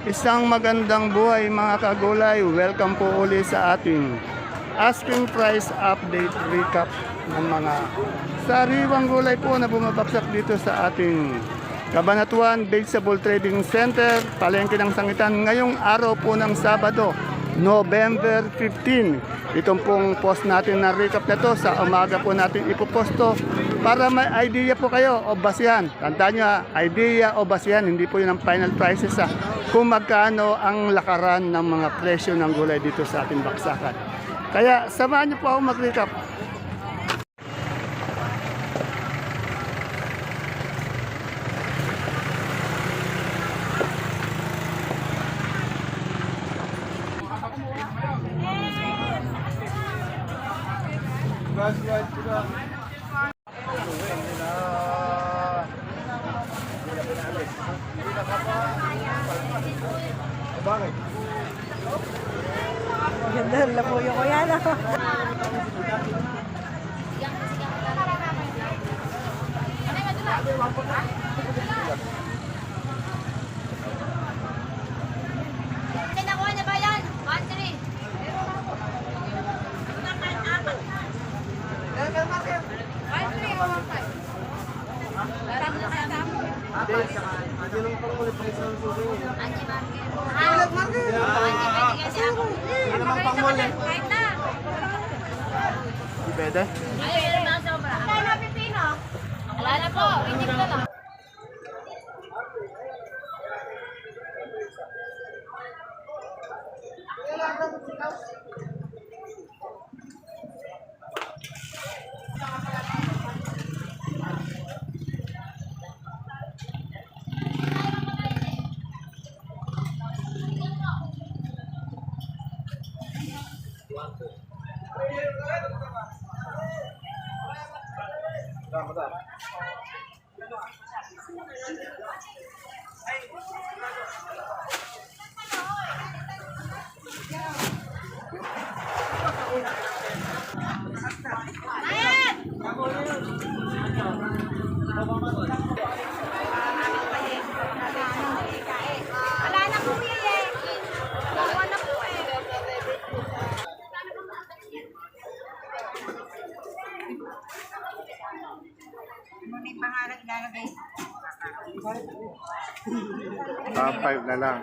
Isang magandang buhay mga kagulay. Welcome po uli sa ating asking price update recap ng mga sariwang gulay po na bumabagsak dito sa ating Cabanatuan Vegetable Trading Center, Palengke ng Sangitan. Ngayong araw po ng Sabado, November 15. Itong pong post natin na recap na to sa umaga po natin ipoposto para may idea po kayo o basihan. Tandaan nyo, idea o basihan, hindi po yun ang final prices kung magkano ang lakaran ng mga presyo ng gulay dito sa ating baksakan. Kaya samahan nyo po ako mag-recap. Bakit? Ganda, labuyo ko yan. Nakuha na ba yan? 1-3. Pwede? Wala na po, hindi ko na lang. Wala na po yan eh. Wala na po eh. May pangalan ilalagay. 5 na lang.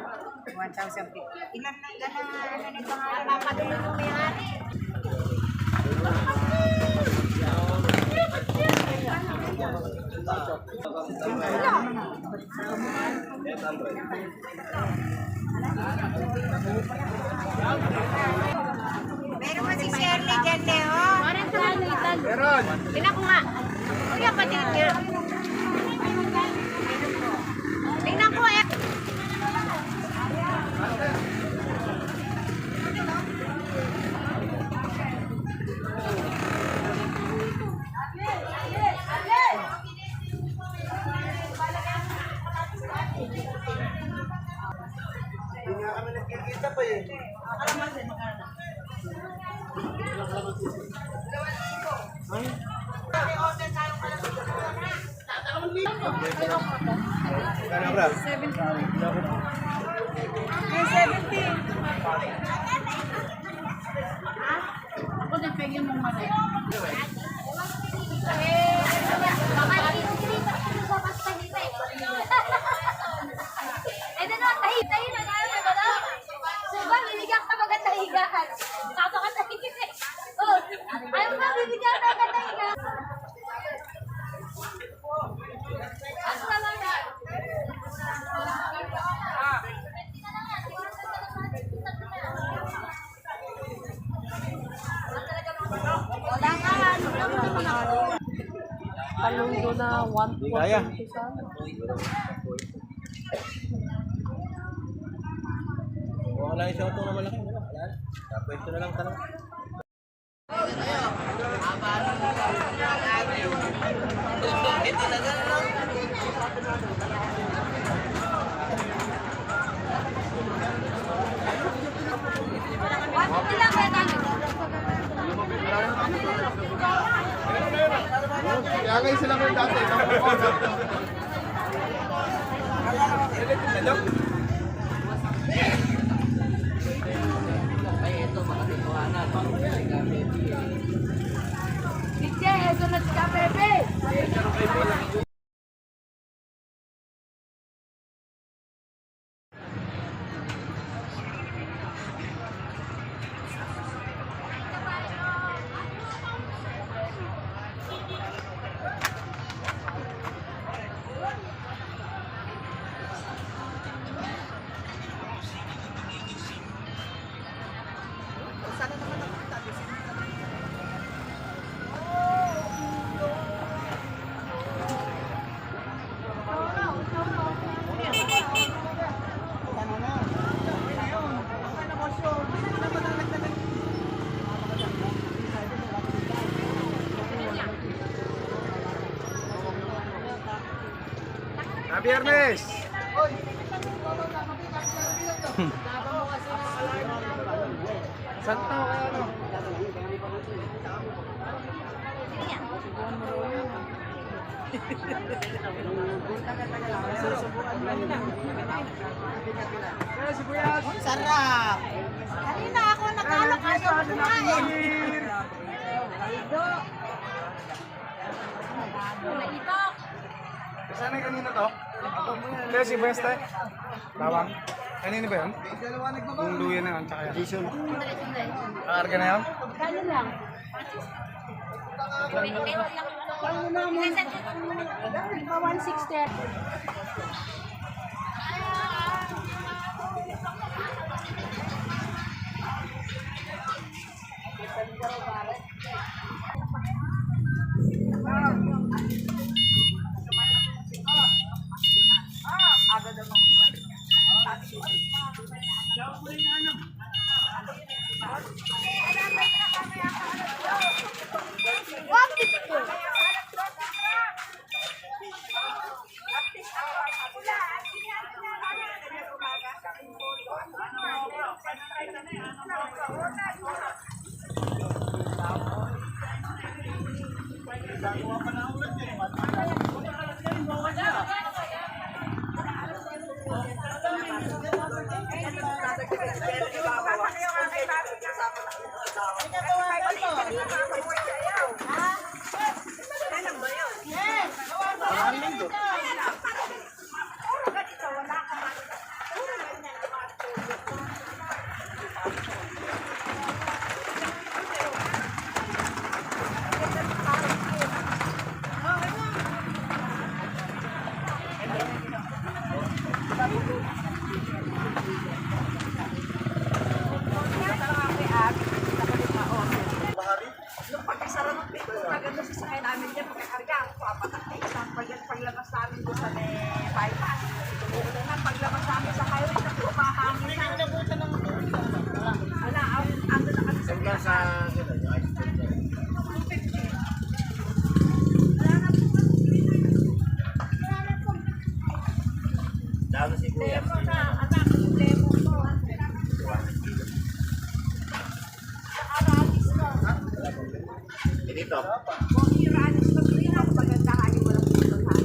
1,050. Ilan na gano'n ano yung pangalan? Papadulong mo may-ari. Meron pa si Shirley dyan, Leo. Parang sa ano itan. Meron! Tingnan ko nga. Kuya, patingin niya. Tingnan ko eh. Hindi nga kami nagkikita pa eh. Kaya bra? 70. Ako nagpegyan mo mali. Tayo na tayo. Suba, binigyan ka magandang higahan. Kapakatahin kita eh. Oh, ayaw ba binigyan ka magandang higahan? Ako naman na. Wala ka. Palundo na 1,450 sana. Wala yung shoto na malaki. Wala. Pwede na lang tanong. Kaya ngayon sila ko dati. Sige, eso na siya, bebe. Biyernes! Santa o kaya ano? Sarap! Kanina ako nakalok ayaw kumain. Saan na kanina to? Hindi, si Beste. Tawang. Kanina ba yun? Yung luya na yun, tsaka yan. Kakarga na yun? Kano lang? Kano na mo? 160. Paglabas namin doon sa bypass. Paglabas namin sa highway, napumahangin na. Wala, ando na kami sa Sa... Dami si Kuya. anak, lemo ko. Dito. Kung iranis ko rin ako, pagandahan yung walang putuhan.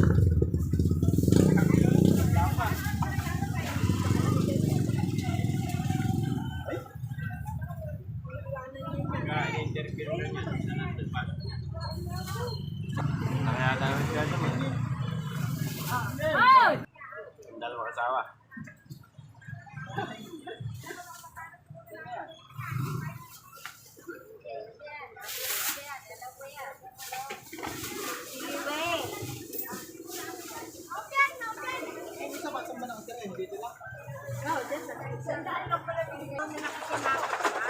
Kaya namin siya naman. Oh! Dalawa kasawa.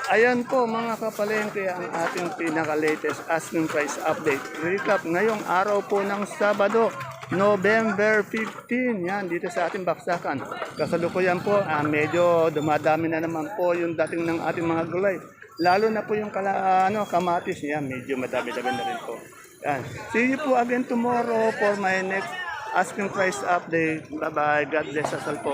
Ayan po mga kapalengke ang ating pinaka-latest asking price update. Recap ngayong araw po ng Sabado, November 15. Yan, dito sa ating baksakan. Kasalukuyan po, medyo dumadami na naman po yung dating ng ating mga gulay. Lalo na po yung kamatis. Yan, medyo madami-dami na rin po. Yan. See you po again tomorrow for my next asking price update. Bye-bye. God bless us all po.